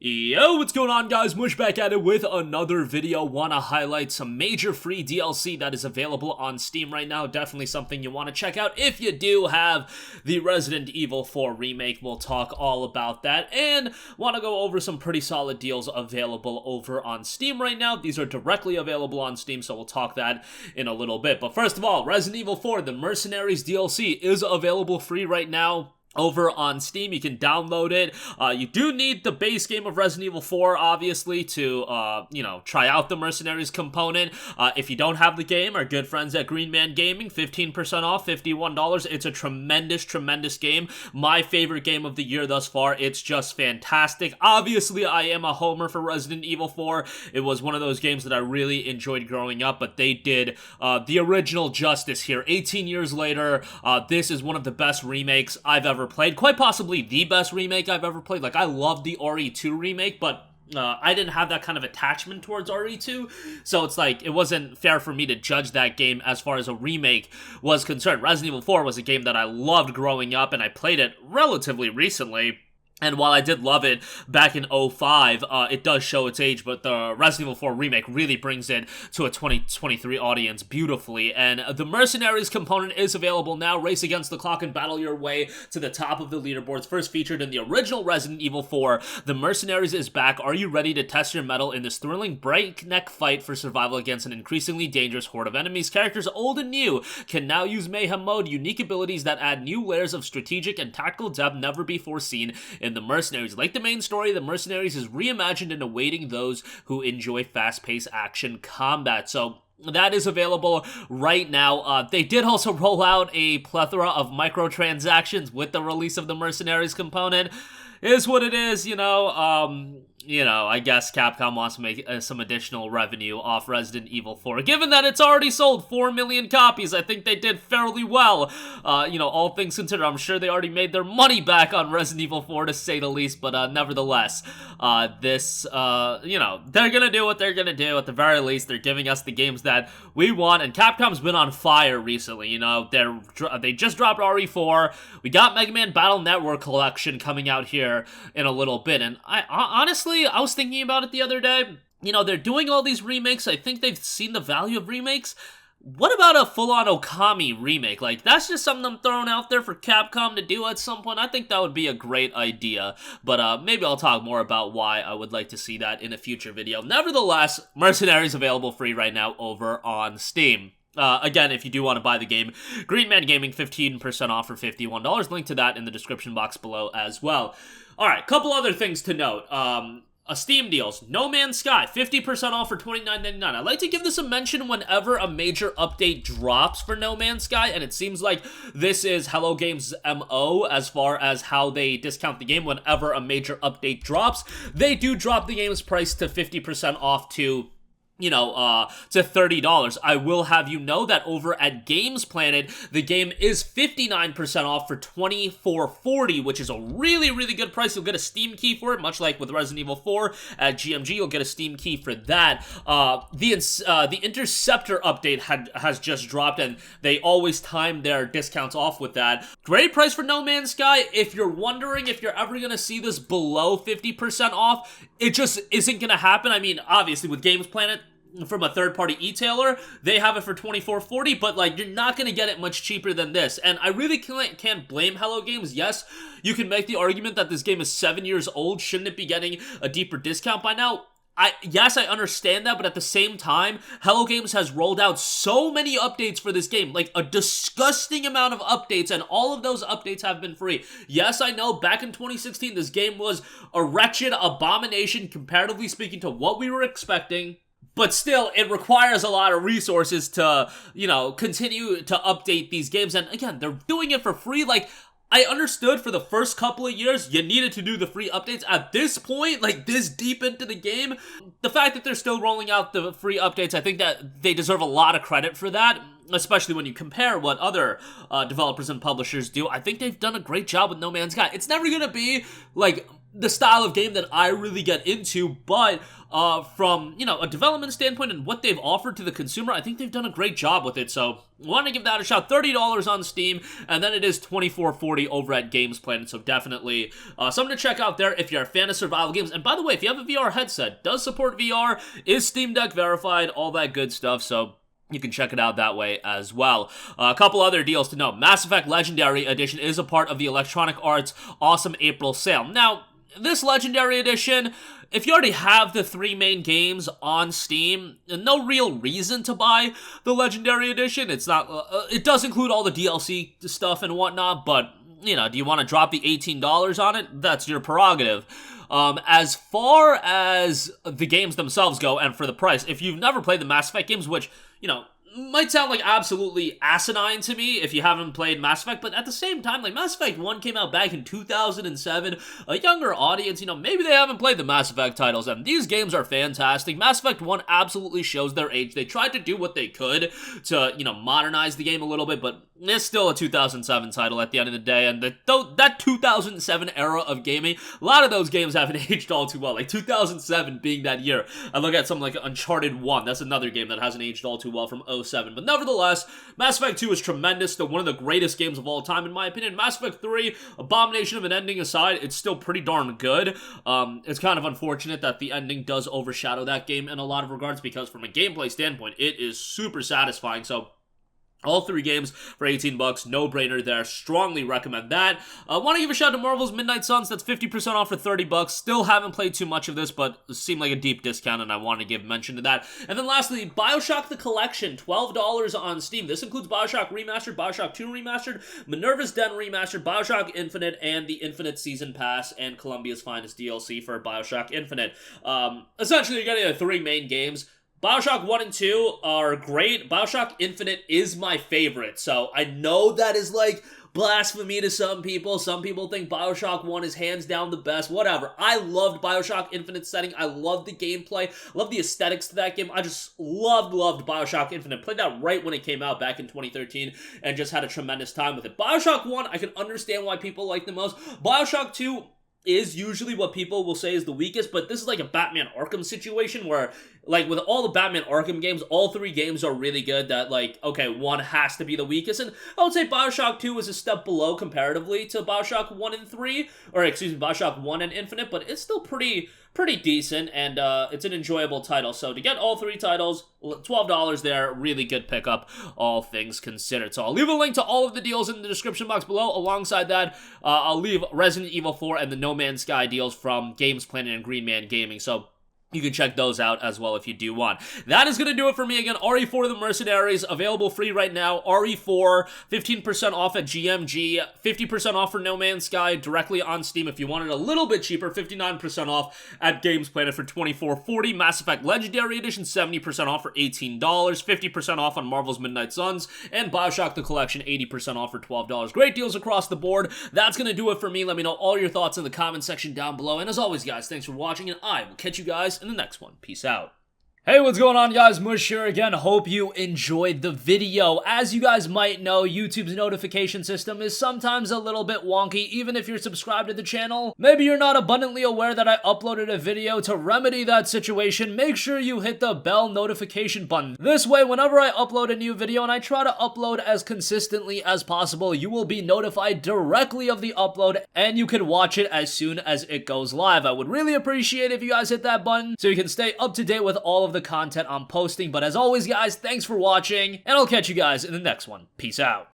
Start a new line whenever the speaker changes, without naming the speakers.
Yo, what's going on, guys? Mush back at it with another video. Want to highlight some major free DLC that is available on Steam right now. Definitely something you want to check out if you do have the Resident Evil 4 Remake. We'll talk all about that, and want to go over some pretty solid deals available over on Steam right now. These are directly available on Steam, so we'll talk that in a little bit. But first of all, Resident Evil 4, the Mercenaries DLC is available free right now over on Steam. You can download it. You do need the base game of Resident Evil 4, obviously, to, try out the Mercenaries component. If you don't have the game, our good friends at Green Man Gaming, 15% off, $51. It's a tremendous game. My favorite game of the year thus far. It's just fantastic. Obviously, I am a homer for Resident Evil 4. It was one of those games that I really enjoyed growing up, but they did the original justice here. 18 years later, this is one of the best remakes I've ever played, quite possibly the best remake I've ever played. Like, I love the RE2 remake, but I didn't have that kind of attachment towards RE2, so it's like, it wasn't fair for me to judge that game as far as a remake was concerned. Resident Evil 4 was a game that I loved growing up, and I played it relatively recently. And while I did love it back in 05, it does show its age, but the Resident Evil 4 Remake really brings it to a 2023 audience beautifully. And the Mercenaries component is available now. Race against the clock and battle your way to the top of the leaderboards. First featured in the original Resident Evil 4, the Mercenaries is back. Are you ready to test your mettle in this thrilling breakneck fight for survival against an increasingly dangerous horde of enemies? Characters old and new can now use Mayhem Mode, unique abilities that add new layers of strategic and tactical depth never before seen in the Mercenaries. Like the main story, the Mercenaries is reimagined and awaiting those who enjoy fast-paced action combat. So that is available right now. They did also roll out a plethora of microtransactions with the release of the Mercenaries component. Is what it is, I guess Capcom wants to make some additional revenue off Resident Evil 4. Given that it's already sold 4 million copies, I think they did fairly well. All things considered, I'm sure they already made their money back on Resident Evil 4, to say the least, but nevertheless, they're gonna do what they're gonna do. At the very least, they're giving us the games that we want, and Capcom's been on fire recently. They just dropped RE4, we got Mega Man Battle Network Collection coming out here in a little bit, and honestly, I was thinking about it the other day. They're doing all these remakes. I think they've seen the value of remakes. What about a full-on Okami remake? Like, that's just something I'm throwing out there for Capcom to do at some point. I think that would be a great idea, but maybe I'll talk more about why I would like to see that in a future video. Nevertheless, Mercenaries available free right now over on Steam. Again, if you do want to buy the game, Green Man Gaming, 15% off for $51. Link to that in the description box below as well. Alright, couple other things to note. Steam deals. No Man's Sky, 50% off for $29.99. I like to give this a mention whenever a major update drops for No Man's Sky, and it seems like this is Hello Games' MO as far as how they discount the game whenever a major update drops. They do drop the game's price to 50% off to $30. I will have you know that over at Games Planet, the game is 59% off for $24.40, which is a really, really good price. You'll get a Steam key for it, much like with Resident Evil 4 at GMG. You'll get a Steam key for that. The Interceptor update has just dropped, and they always time their discounts off with that. Great price for No Man's Sky. If you're wondering if you're ever going to see this below 50% off, it just isn't going to happen. I mean, obviously, with Games Planet, from a third-party e-tailer, they have it for $24.40, but you're not going to get it much cheaper than this. And I really can't blame Hello Games. Yes, you can make the argument that this game is 7 years old. Shouldn't it be getting a deeper discount by now? Yes, I understand that, but at the same time, Hello Games has rolled out so many updates for this game, like a disgusting amount of updates, and all of those updates have been free. Yes, I know, back in 2016, this game was a wretched abomination, comparatively speaking, to what we were expecting. But still, it requires a lot of resources to, continue to update these games. And again, they're doing it for free. I understood for the first couple of years, you needed to do the free updates. At this point, this deep into the game, the fact that they're still rolling out the free updates, I think that they deserve a lot of credit for that, especially when you compare what other developers and publishers do. I think they've done a great job with No Man's Sky. It's never going to be, the style of game that I really get into, but from, you know, a development standpoint and what they've offered to the consumer, I think they've done a great job with it. So want to give that a shot. $30 on Steam, and then it is $24.40 over at Games Planet. So definitely something to check out there if you're a fan of survival games. And by the way, if you have a VR headset, does support VR, is Steam Deck verified, all that good stuff. So you can check it out that way as well. A couple other deals to note. Mass Effect Legendary Edition is a part of the Electronic Arts Awesome April sale. Now, this Legendary Edition, if you already have the 3 main games on Steam, no real reason to buy the Legendary Edition. It's not, it does include all the DLC stuff and whatnot, but, you know, do you want to drop the $18 on it? That's your prerogative. As far as the games themselves go, and for the price, if you've never played the Mass Effect games, which, you know, might sound like absolutely asinine to me if you haven't played Mass Effect, but at the same time, like, Mass Effect 1 came out back in 2007, a younger audience, you know, maybe they haven't played the Mass Effect titles, and these games are fantastic. Mass Effect 1 absolutely shows their age. They tried to do what they could to, you know, modernize the game a little bit, but it's still a 2007 title at the end of the day, and that 2007 era of gaming, a lot of those games haven't aged all too well, like 2007 being that year. I look at something like Uncharted 1, that's another game that hasn't aged all too well from 2007, but nevertheless, Mass Effect 2 is tremendous, still one of the greatest games of all time in my opinion. Mass Effect 3, abomination of an ending aside, it's still pretty darn good. It's kind of unfortunate that the ending does overshadow that game in a lot of regards, because from a gameplay standpoint, it is super satisfying. So all 3 games for $18, no-brainer there. Strongly recommend that. I want to give a shout to Marvel's Midnight Suns. That's 50% off for $30. Still haven't played too much of this, but it seemed like a deep discount, and I want to give mention to that. And then lastly, BioShock The Collection, $12 on Steam. This includes BioShock Remastered, BioShock 2 Remastered, Minerva's Den Remastered, BioShock Infinite, and the Infinite Season Pass, and Columbia's Finest DLC for BioShock Infinite. Essentially, you're getting the 3 main games. BioShock 1 and 2 are great. BioShock Infinite is my favorite, so I know that is like blasphemy to some people. Some people think BioShock 1 is hands down the best, whatever. I loved BioShock Infinite setting. I loved the gameplay, loved the aesthetics to that game. I just loved BioShock Infinite. Played that right when it came out back in 2013 and just had a tremendous time with it. BioShock 1, I can understand why people like the most. BioShock 2 is usually what people will say is the weakest, but this is like a Batman Arkham situation where, like, with all the Batman Arkham games, all 3 games are really good that, like, okay, 1 has to be the weakest, and I would say BioShock 2 is a step below comparatively to BioShock 1 and 3, or excuse me, BioShock 1 and Infinite, but it's still pretty decent, and it's an enjoyable title. So to get all 3 titles, $12 there, really good pickup, all things considered. So I'll leave a link to all of the deals in the description box below. Alongside that, I'll leave Resident Evil 4 and the No Man's Sky deals from Games Planet and Green Man Gaming. So you can check those out as well if you do want. That is going to do it for me. Again, RE4 The Mercenaries, available free right now. RE4, 15% off at GMG, 50% off for No Man's Sky directly on Steam. If you want it a little bit cheaper, 59% off at Games Planet for $24.40. Mass Effect Legendary Edition, 70% off for $18. 50% off on Marvel's Midnight Suns. And BioShock The Collection, 80% off for $12. Great deals across the board. That's going to do it for me. Let me know all your thoughts in the comment section down below. And as always, guys, thanks for watching, and I will catch you guys in the next one. Peace out. Hey, what's going on, guys? Mush here again. Hope you enjoyed the video. As you guys might know, YouTube's notification system is sometimes a little bit wonky, even if you're subscribed to the channel. Maybe you're not abundantly aware that I uploaded a video. To remedy that situation, make sure you hit the bell notification button. This way, whenever I upload a new video, and I try to upload as consistently as possible, you will be notified directly of the upload, and you can watch it as soon as it goes live. I would really appreciate if you guys hit that button so you can stay up to date with all of the content I'm posting. But as always, guys, thanks for watching, and I'll catch you guys in the next one. Peace out.